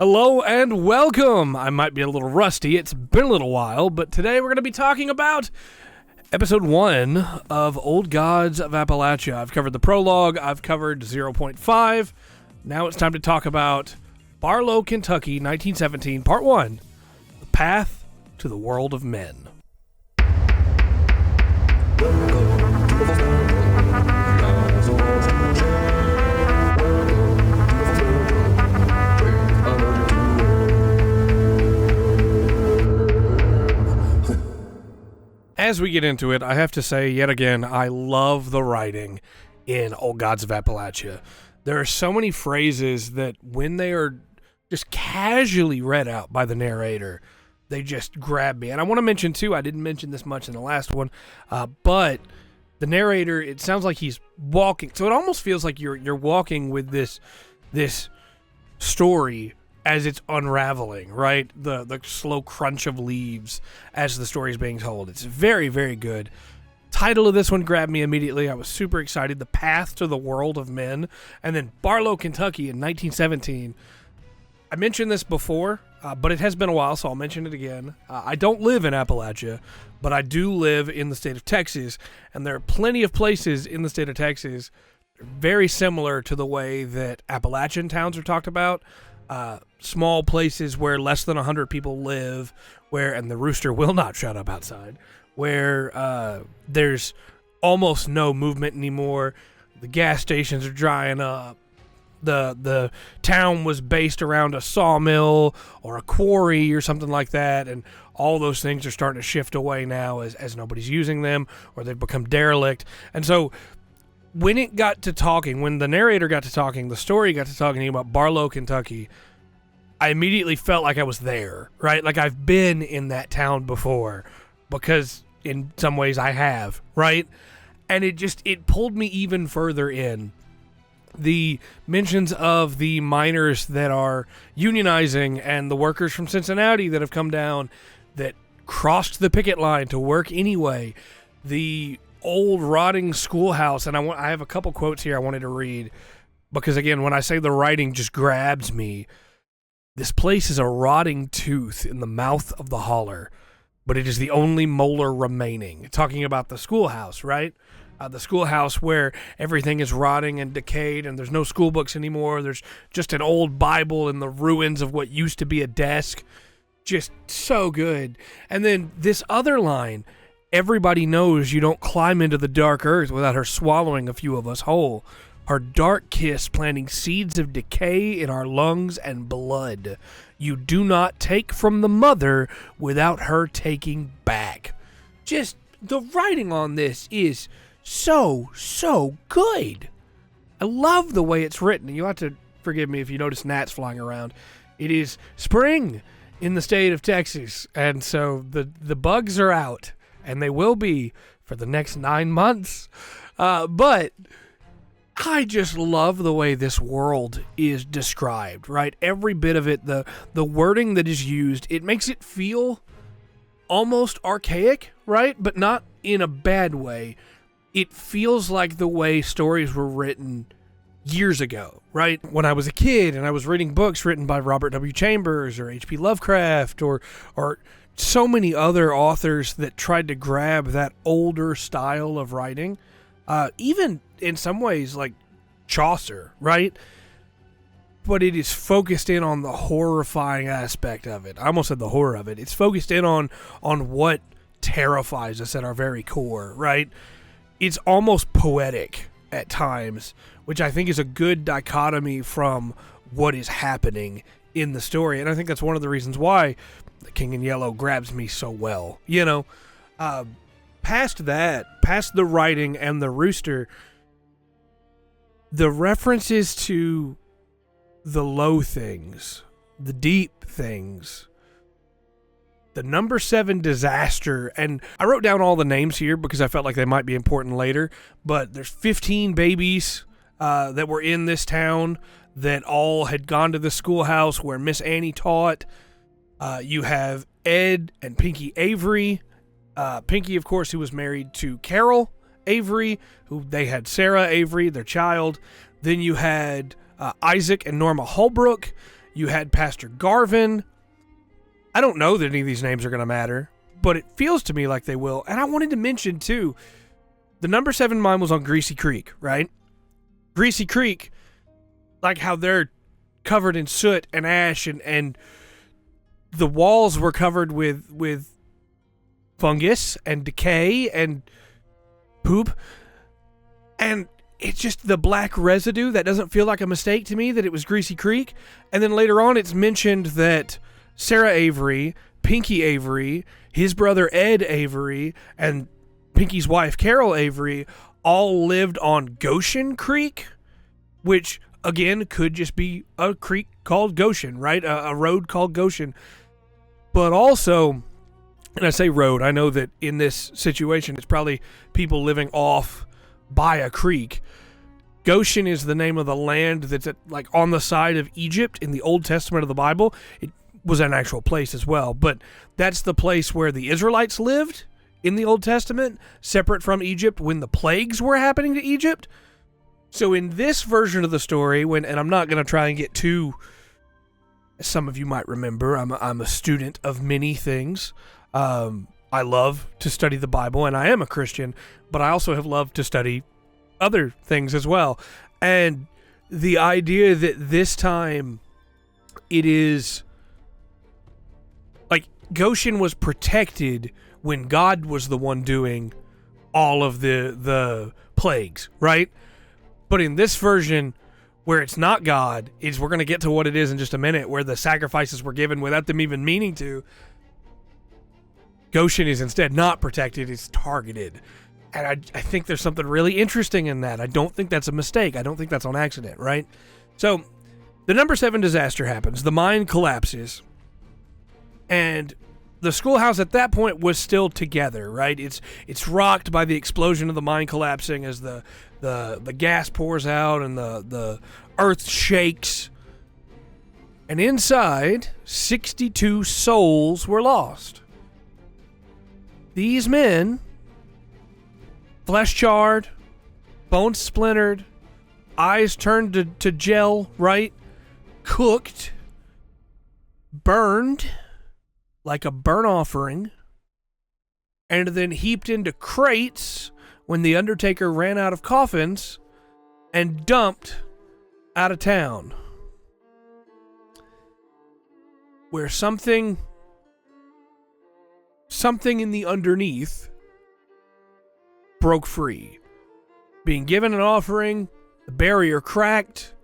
Hello and welcome. I might be a little rusty. It's been a little while, but today we're going to be talking about episode 1 of Old Gods of Appalachia. I've covered the prologue. I've covered 0.5. Now it's time to talk about Barlo, Kentucky, 1917, Part 1, The Path to the World of Men. As we get into it, I have to say yet again, I love the writing in Old Gods of Appalachia. There are so many phrases that when they are just casually read out by the narrator, they just grab me. And I want to mention too, I didn't mention this much in the last one, but the narrator, it sounds like he's walking. So it almost feels like you're walking with this story as it's unraveling, right? The slow crunch of leaves as the story is being told. It's very, very good. Title of this one grabbed me immediately. I was super excited. The Path to the World of Men. And then Barlo, Kentucky in 1917. I mentioned this before, but it has been a while, so I'll mention it again. I don't live in Appalachia, but I do live in the state of Texas, and there are plenty of places in the state of Texas very similar to the way that Appalachian towns are talked about. Small places where less than 100 people live, and the rooster will not shut up outside, where there's almost no movement anymore. The gas stations are drying up. The town was based around a sawmill or a quarry or something like that, and all those things are starting to shift away now as nobody's using them or they've become derelict. And so when the narrator got to talking, the story got to talking about Barlo, Kentucky, I immediately felt like I was there, right? Like I've been in that town before, because in some ways I have, right? And it pulled me even further in. The mentions of the miners that are unionizing and the workers from Cincinnati that have come down that crossed the picket line to work anyway. The old rotting schoolhouse, and I have a couple quotes here I wanted to read, because again, when I say the writing just grabs me, this place is a rotting tooth in the mouth of the holler, but it is the only molar remaining. Talking about the schoolhouse, right? The schoolhouse where everything is rotting and decayed and there's no school books anymore. There's just an old Bible in the ruins of what used to be a desk. Just so good. And then this other line, everybody knows you don't climb into the dark earth without her swallowing a few of us whole. Her dark kiss planting seeds of decay in our lungs and blood. You do not take from the mother without her taking back. Just the writing on this is so good. I love the way it's written. You'll have to forgive me if you notice gnats flying around. It is spring in the state of Texas, and so the bugs are out, and they will be for the next 9 months. But I just love the way this world is described, right? Every bit of it, the wording that is used, it makes it feel almost archaic, right? But not in a bad way. It feels like the way stories were written years ago, right? When I was a kid and I was reading books written by Robert W. Chambers or H.P. Lovecraft or so many other authors that tried to grab that older style of writing, even in some ways like Chaucer, right? But it is focused in on the horrifying aspect of it. I almost said the horror of it. It's focused in on what terrifies us at our very core, right? It's almost poetic at times, which I think is a good dichotomy from what is happening in the story. And I think that's one of the reasons why The King in Yellow grabs me so well. You know, past that, past the writing and the rooster, the references to the low things, the deep things, the number 7 disaster, and I wrote down all the names here because I felt like they might be important later, but there's 15 babies that were in this town that all had gone to the schoolhouse where Miss Annie taught. You have Ed and Pinky Avery. Pinky, of course, who was married to Carol Avery, who they had Sarah Avery, their child. Then you had Isaac and Norma Holbrook. You had Pastor Garvin. I don't know that any of these names are going to matter, but it feels to me like they will. And I wanted to mention, too, the number 7 mine was on Greasy Creek, right? Greasy Creek, like how they're covered in soot and ash, and the walls were covered with fungus and decay and poop. And it's just the black residue that doesn't feel like a mistake to me that it was Greasy Creek. And then later on it's mentioned that Sarah Avery, Pinky Avery, his brother Ed Avery, and Pinky's wife Carol Avery all lived on Goshen Creek, which again could just be a creek called Goshen, right? A road called Goshen. But also, and I say road, I know that in this situation it's probably people living off by a creek. Goshen is the name of the land that's like on the side of Egypt in the Old Testament of the Bible. It was an actual place as well, but that's the place where the Israelites lived in the Old Testament, separate from Egypt when the plagues were happening to Egypt. So in this version of the story, and I'm not going to try and get too, as some of you might remember, I'm a student of many things. I love to study the Bible, and I am a Christian, but I also have loved to study other things as well. And the idea that this time it is like Goshen was protected when God was the one doing all of the plagues, right? But in this version, where it's not God, we're going to get to what it is in just a minute, where the sacrifices were given without them even meaning to. Goshen is instead not protected, it's targeted. And I think there's something really interesting in that. I don't think that's a mistake. I don't think that's on accident, right? So, the number 7 disaster happens. The mine collapses. And the schoolhouse at that point was still together, right? It's rocked by the explosion of the mine collapsing as the gas pours out and the earth shakes. And inside, 62 souls were lost. These men, flesh charred, bones splintered, eyes turned to gel, right? Cooked, burned like a burnt offering, and then heaped into crates when the undertaker ran out of coffins and dumped out of town. Where something in the underneath broke free. Being given an offering, the barrier cracked,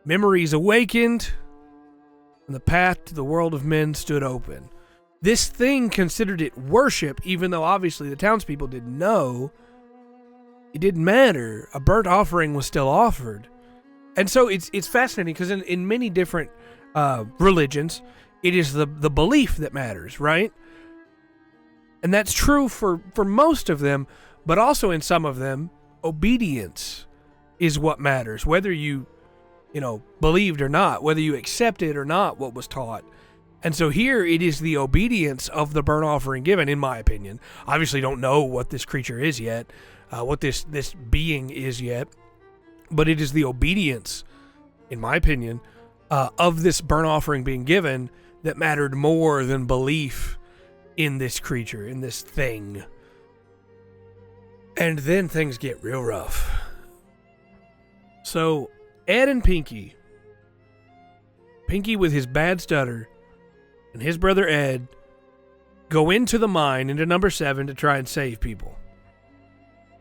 memories awakened, and the path to the world of men stood open. This thing considered it worship, even though obviously the townspeople didn't know. It didn't matter. A burnt offering was still offered. And so it's fascinating because in many different religions, it is the belief that matters, right? And that's true for most of them, but also in some of them, obedience is what matters. Whether you believed or not, whether you accepted or not what was taught. And so here it is the obedience of the burnt offering given, in my opinion. Obviously don't know what this creature is yet, what this being is yet, but it is the obedience, in my opinion, of this burnt offering being given that mattered more than belief in this creature, in this thing. And then things get real rough. So Ed and Pinky with his bad stutter, and his brother Ed go into the mine, into number 7, to try and save people.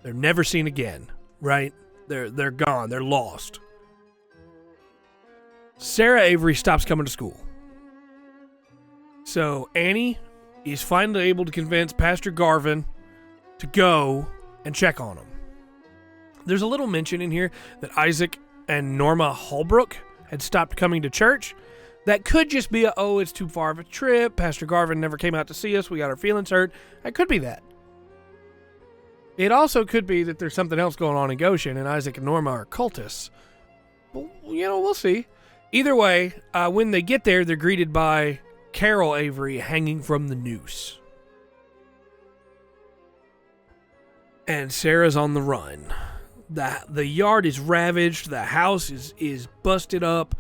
They're never seen again, right? They're gone. They're lost. Sarah Avery stops coming to school. So Annie is finally able to convince Pastor Garvin to go and check on him. There's a little mention in here that Isaac and Norma Holbrook had stopped coming to church. That could just be it's too far of a trip. Pastor Garvin never came out to see us. We got our feelings hurt. That could be that. It also could be that there's something else going on in Goshen and Isaac and Norma are cultists. Well, we'll see. Either way, when they get there, they're greeted by Carol Avery hanging from the noose. And Sarah's on the run. The yard is ravaged. The house is busted up.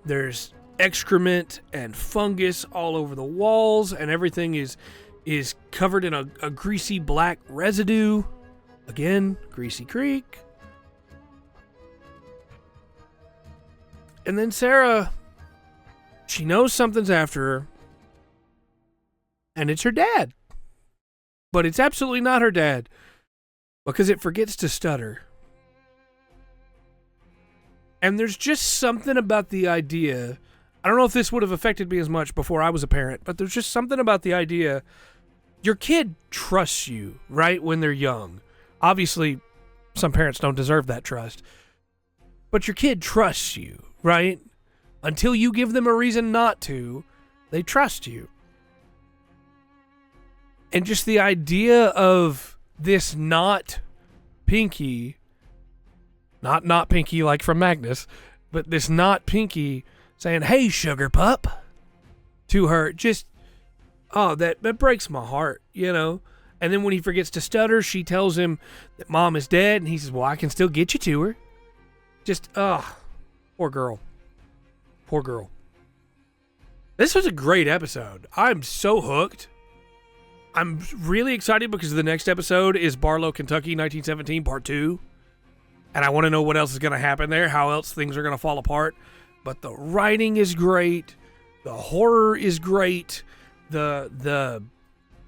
There's excrement and fungus all over the walls, and everything is covered in a greasy black residue. Again, Greasy Creek. And then Sarah, she knows something's after her, and it's her dad. But it's absolutely not her dad, because it forgets to stutter. And there's just something about the idea. I don't know if this would have affected me as much before I was a parent, but there's just something about the idea. Your kid trusts you, right, when they're young. Obviously, some parents don't deserve that trust. But your kid trusts you, right? Until you give them a reason not to, they trust you. And just the idea of this not Pinky, not Pinky like from Magnus, but this not Pinky saying, "Hey, sugar pup," to her, just, that breaks my heart, you know? And then when he forgets to stutter, she tells him that mom is dead, and he says, "Well, I can still get you to her." Just, poor girl. Poor girl. This was a great episode. I'm so hooked. I'm really excited because the next episode is Barlo, Kentucky, 1917, Part 2. And I want to know what else is going to happen there, how else things are going to fall apart. But the writing is great. The horror is great. The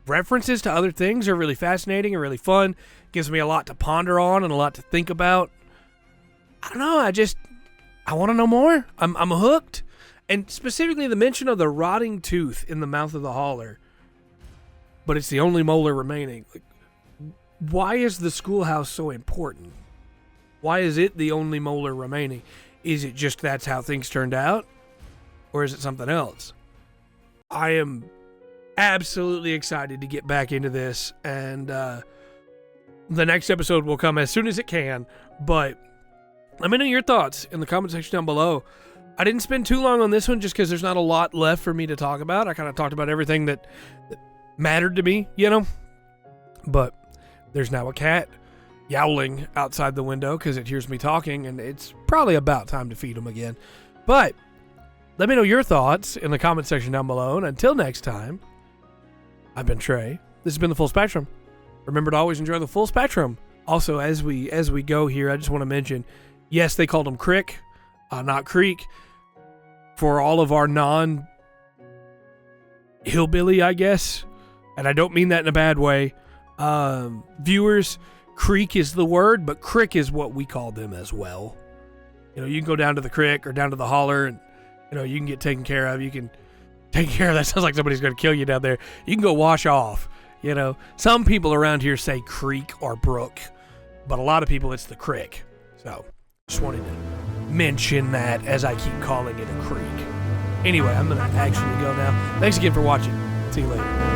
references to other things are really fascinating and really fun. Gives me a lot to ponder on and a lot to think about. I don't know. I want to know more. I'm hooked. And specifically the mention of the rotting tooth in the mouth of the hauler. But it's the only molar remaining. Like, why is the schoolhouse so important? Why is it the only molar remaining? Is it just that's how things turned out? Or is it something else? I am absolutely excited to get back into this. And the next episode will come as soon as it can. But let me know your thoughts in the comment section down below. I didn't spend too long on this one just because there's not a lot left for me to talk about. I kind of talked about everything that mattered to me, you know? But there's now a cat yowling outside the window because it hears me talking, and it's probably about time to feed him again. But let me know your thoughts in the comment section down below. And until next time, I've been Trey. This has been The Full Spectrum. Remember to always enjoy the full spectrum. Also, as we go here, I just want to mention, yes, they called him Crick, not Creek, for all of our non-hillbilly, I guess, and I don't mean that in a bad way, viewers. Creek is the word, but Crick is what we call them as well. You know, you can go down to the creek or down to the holler, and you know, you can get taken care of. You can take care of that. Sounds like somebody's going to kill you down there. You can go wash off. You know, some people around here say creek or brook, but a lot of people it's the creek. So just wanted to mention that as I keep calling it a creek. Anyway, I'm going to actually go now. Thanks again for watching. See you later.